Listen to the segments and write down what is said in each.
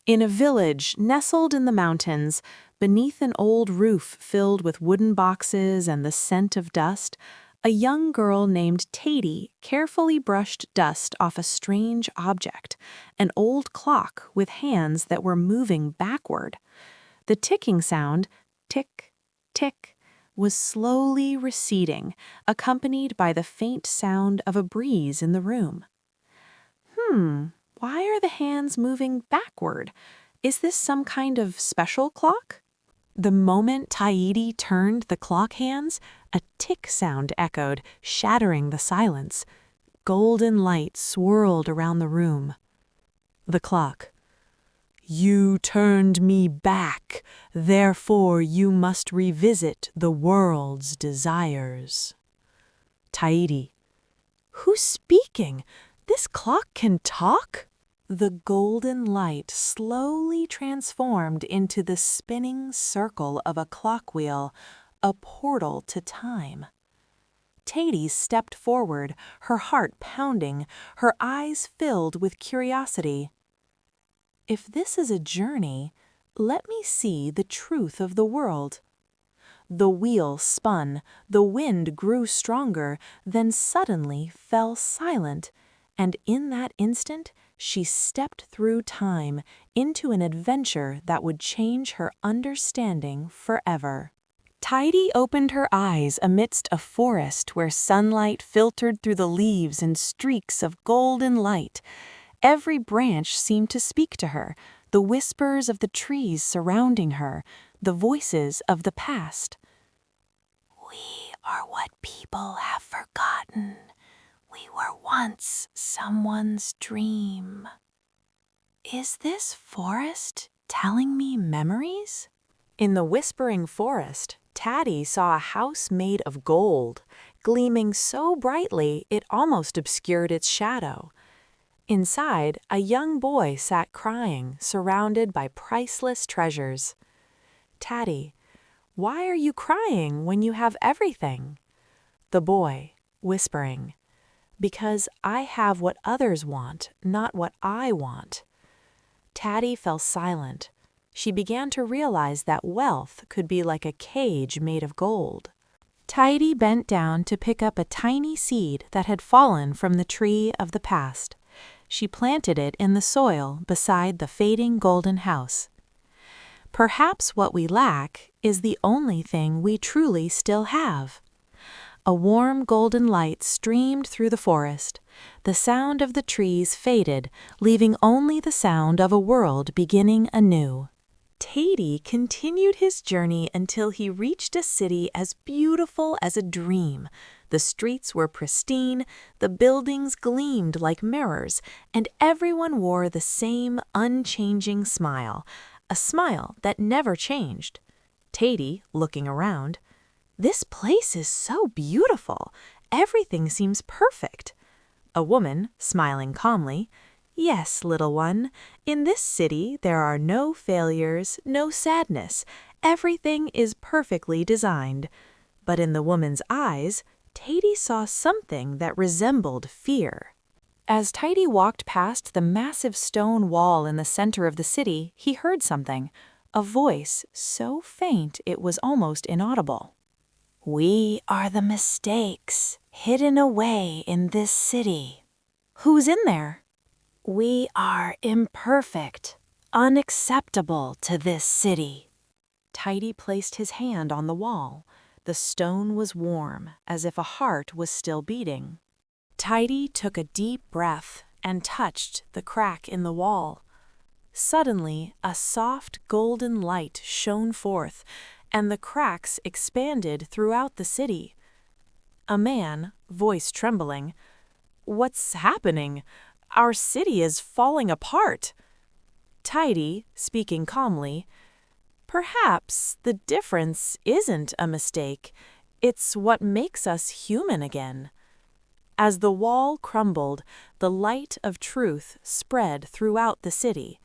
In a village nestled in the mountains, beneath an old roof filled with wooden boxes and the scent of dust, a young girl named Taidy carefully brushed dust off a strange object, an old clock with hands that were moving backward. The ticking sound, tick, tick, was slowly receding, accompanied by the faint sound of a breeze in the room. Why are the hands moving backward? Is this some kind of special clock? The moment Taidy turned the clock hands, a tick sound echoed, shattering the silence. Golden light swirled around the room. The clock. You turned me back, therefore you must revisit the world's desires. Taidy. Who's speaking? This clock can talk? The golden light slowly transformed into the spinning circle of a clock wheel, a portal to time. Taidy stepped forward, her heart pounding, her eyes filled with curiosity. If this is a journey, let me see the truth of the world. The wheel spun, the wind grew stronger, then suddenly fell silent, and in that instant, she stepped through time into an adventure that would change her understanding forever. Taidy opened her eyes amidst a forest where sunlight filtered through the leaves in streaks of golden light. Every branch seemed to speak to her, the whispers of the trees surrounding her, the voices of the past. We are what people have forgotten. We were once someone's dream. Is this forest telling me memories? In the whispering forest, Taidy saw a house made of gold, gleaming so brightly it almost obscured its shadow. Inside, a young boy sat crying, surrounded by priceless treasures. Taidy, why are you crying when you have everything? The boy, whispering, because I have what others want, not what I want. Taidy fell silent. She began to realize that wealth could be like a cage made of gold. Taidy bent down to pick up a tiny seed that had fallen from the tree of the past. She planted it in the soil beside the fading golden house. Perhaps what we lack is the only thing we truly still have. A warm golden light streamed through the forest. The sound of the trees faded, leaving only the sound of a world beginning anew. Taidy continued his journey until he reached a city as beautiful as a dream. The streets were pristine, the buildings gleamed like mirrors, and everyone wore the same unchanging smile, a smile that never changed. Taidy, looking around, this place is so beautiful. Everything seems perfect. A woman, smiling calmly, yes, little one, in this city there are no failures, no sadness. Everything is perfectly designed. But in the woman's eyes, Taidy saw something that resembled fear. As Taidy walked past the massive stone wall in the center of the city, he heard something, a voice so faint it was almost inaudible. We are the mistakes hidden away in this city. Who's in there? We are imperfect, unacceptable to this city. Taidy placed his hand on the wall. The stone was warm, as if a heart was still beating. Taidy took a deep breath and touched the crack in the wall. Suddenly, a soft golden light shone forth, and the cracks expanded throughout the city. A man, voice trembling, "What's happening? Our city is falling apart." Taidy, speaking calmly, "Perhaps the difference isn't a mistake. It's what makes us human again." As the wall crumbled, the light of truth spread throughout the city.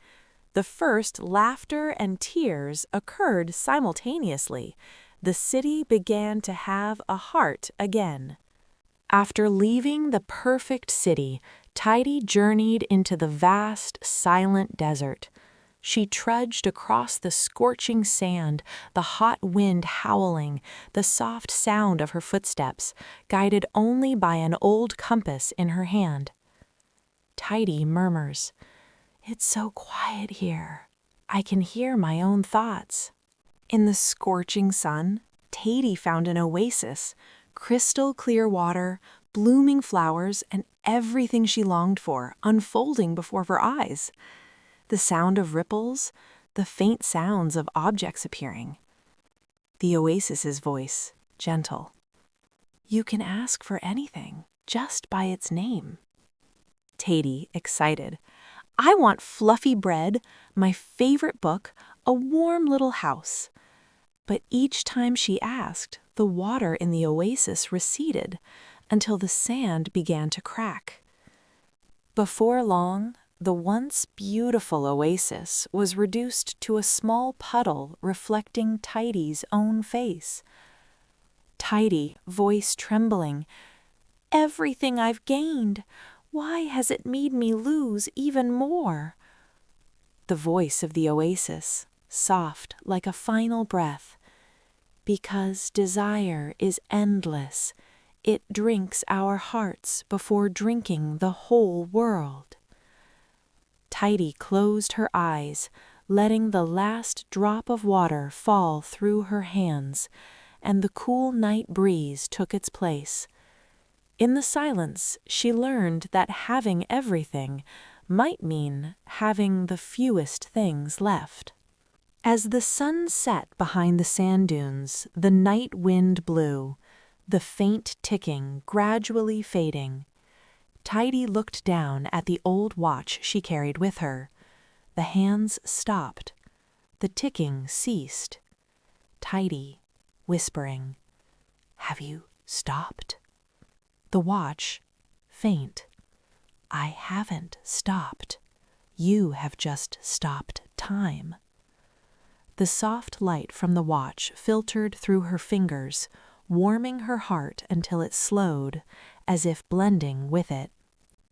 The first laughter and tears occurred simultaneously. The city began to have a heart again. After leaving the perfect city, Taidy journeyed into the vast, silent desert. She trudged across the scorching sand, the hot wind howling, the soft sound of her footsteps, guided only by an old compass in her hand. Taidy murmurs, "It's so quiet here. I can hear my own thoughts." In the scorching sun, Taidy found an oasis, crystal clear water, blooming flowers, and everything she longed for unfolding before her eyes. The sound of ripples, the faint sounds of objects appearing. The oasis's voice, gentle. "You can ask for anything, just by its name." Taidy, excited. "I want fluffy bread, my favorite book, a warm little house." But each time she asked, the water in the oasis receded until the sand began to crack. Before long, the once beautiful oasis was reduced to a small puddle reflecting Taidy's own face. Taidy, voice trembling, "Everything I've gained, why has it made me lose even more?" The voice of the oasis, soft like a final breath, "Because desire is endless, it drinks our hearts before drinking the whole world." Taidy closed her eyes, letting the last drop of water fall through her hands, and the cool night breeze took its place. In the silence, she learned that having everything might mean having the fewest things left. As the sun set behind the sand dunes, the night wind blew, the faint ticking gradually fading. Taidy looked down at the old watch she carried with her. The hands stopped. The ticking ceased. Taidy, whispering, "Have you stopped?" The watch, faint, "I haven't stopped. You have just stopped time." The soft light from the watch filtered through her fingers, warming her heart until it slowed, as if blending with it.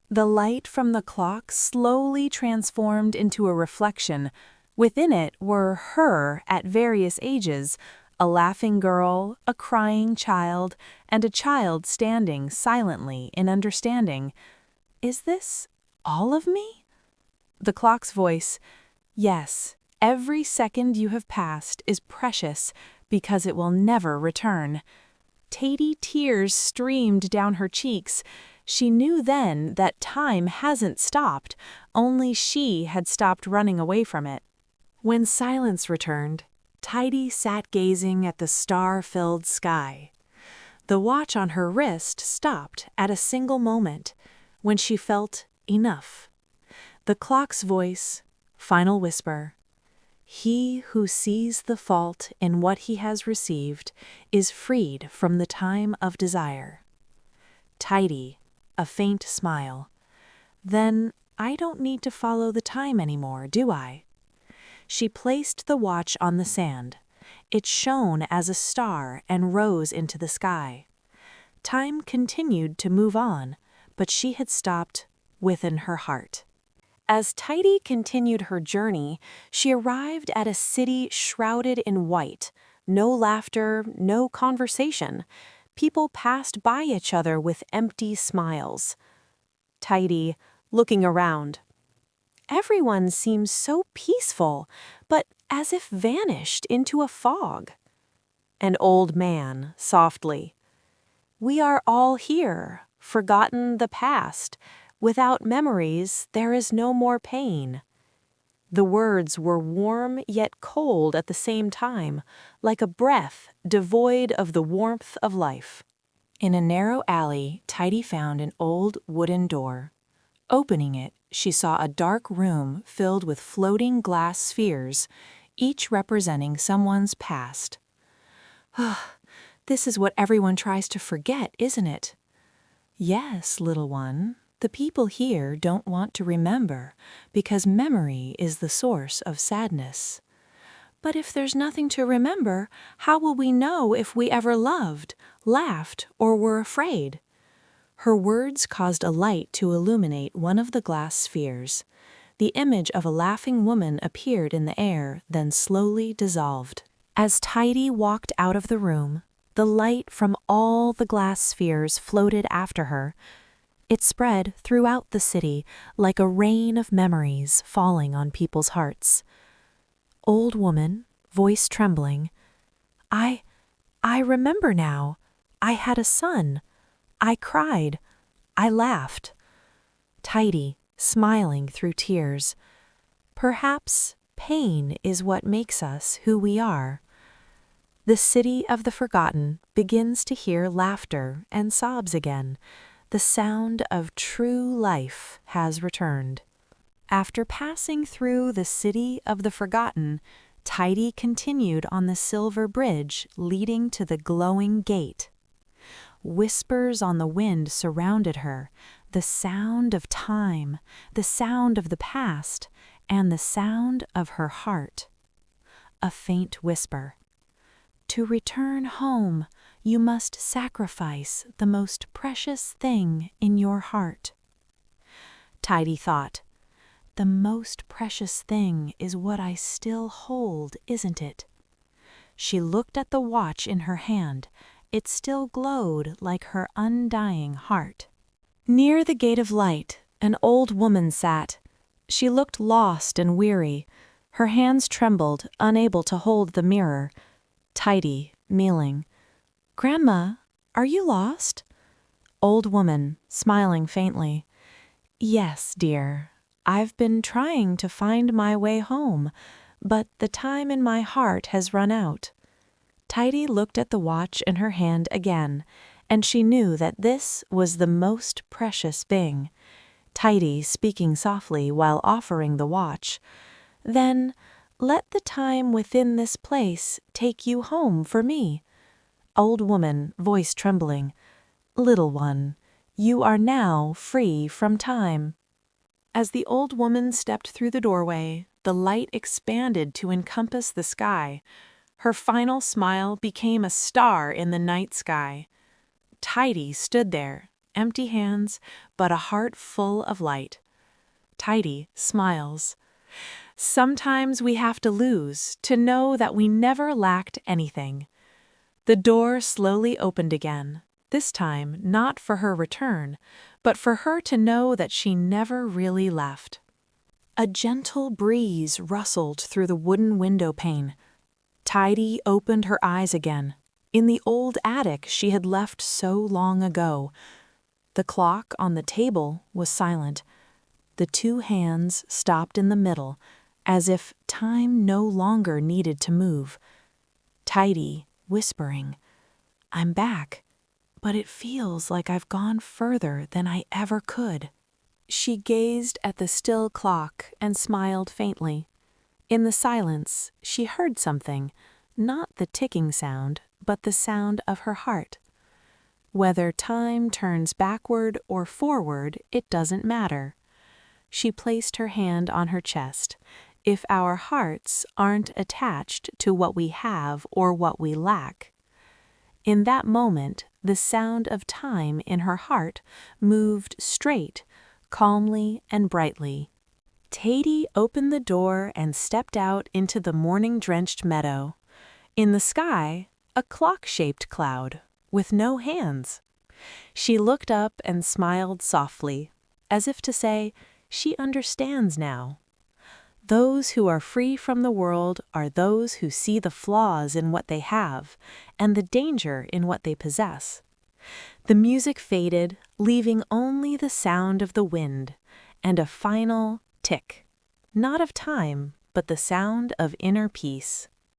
The light from the clock slowly transformed into a reflection. Within it were her at various ages, a laughing girl, a crying child, and a child standing silently in understanding. "Is this all of me?" The clock's voice, "Yes, every second you have passed is precious because it will never return." Taidy tears streamed down her cheeks. She knew then that time hasn't stopped, only she had stopped running away from it. When silence returned, Taidy sat gazing at the star-filled sky. The watch on her wrist stopped at a single moment, when she felt enough. The clock's voice, final whisper, "He who sees the fault in what he has received is freed from the time of desire." Taidy, a faint smile. "Then I don't need to follow the time anymore, do I?" She placed the watch on the sand. It shone as a star and rose into the sky. Time continued to move on, but she had stopped within her heart. As Taidy continued her journey, she arrived at a city shrouded in white. No laughter, no conversation. People passed by each other with empty smiles. Taidy, looking around. Everyone seems so peaceful, but as if vanished into a fog. An old man, softly. "We are all here, forgotten the past. Without memories, there is no more pain." The words were warm yet cold at the same time, like a breath devoid of the warmth of life. In a narrow alley, Taidy found an old wooden door. Opening it, she saw a dark room filled with floating glass spheres, each representing someone's past. "This is what everyone tries to forget, isn't it?" "Yes, little one. The people here don't want to remember because memory is the source of sadness." "But if there's nothing to remember, how will we know if we ever loved, laughed, or were afraid?" Her words caused a light to illuminate one of the glass spheres. The image of a laughing woman appeared in the air, then slowly dissolved. As Taidy walked out of the room, the light from all the glass spheres floated after her. It spread throughout the city like a rain of memories falling on people's hearts. Old woman, voice trembling, I remember now. I had a son. I cried. I laughed. Taidy, smiling through tears. Perhaps pain is what makes us who we are. The city of the forgotten begins to hear laughter and sobs again. The sound of true life has returned. After passing through the city of the forgotten, Taidy continued on the silver bridge leading to the glowing gate. Whispers on the wind surrounded her, the sound of time, the sound of the past, and the sound of her heart. A faint whisper. To return home, you must sacrifice the most precious thing in your heart. Taidy thought, the most precious thing is what I still hold, isn't it? She looked at the watch in her hand. It still glowed like her undying heart. Near the gate of light, an old woman sat. She looked lost and weary. Her hands trembled, unable to hold the mirror. Taidy, kneeling. Grandma, are you lost? Old woman, smiling faintly. Yes, dear. I've been trying to find my way home, but the time in my heart has run out. Taidy looked at the watch in her hand again, and she knew that this was the most precious thing. Taidy speaking softly while offering the watch. Then let the time within this place take you home for me. Old woman, voice trembling. Little one, you are now free from time. As the old woman stepped through the doorway, the light expanded to encompass the sky. Her final smile became a star in the night sky. Taidy stood there, empty hands, but a heart full of light. Taidy smiles. Sometimes we have to lose to know that we never lacked anything. The door slowly opened again, this time not for her return, but for her to know that she never really left. A gentle breeze rustled through the wooden window pane. Taidy opened her eyes again, in the old attic she had left so long ago. The clock on the table was silent. The two hands stopped in the middle, as if time no longer needed to move. Taidy, whispering, I'm back, but it feels like I've gone further than I ever could. She gazed at the still clock and smiled faintly. In the silence, she heard something, not the ticking sound, but the sound of her heart. Whether time turns backward or forward, it doesn't matter. She placed her hand on her chest. If our hearts aren't attached to what we have or what we lack. In that moment, the sound of time in her heart moved straight, calmly and brightly. Taidy opened the door and stepped out into the morning-drenched meadow. In the sky, a clock-shaped cloud, with no hands. She looked up and smiled softly, as if to say, she understands now. Those who are free from the world are those who see the flaws in what they have and the danger in what they possess. The music faded, leaving only the sound of the wind and a final tick, not of time, but the sound of inner peace.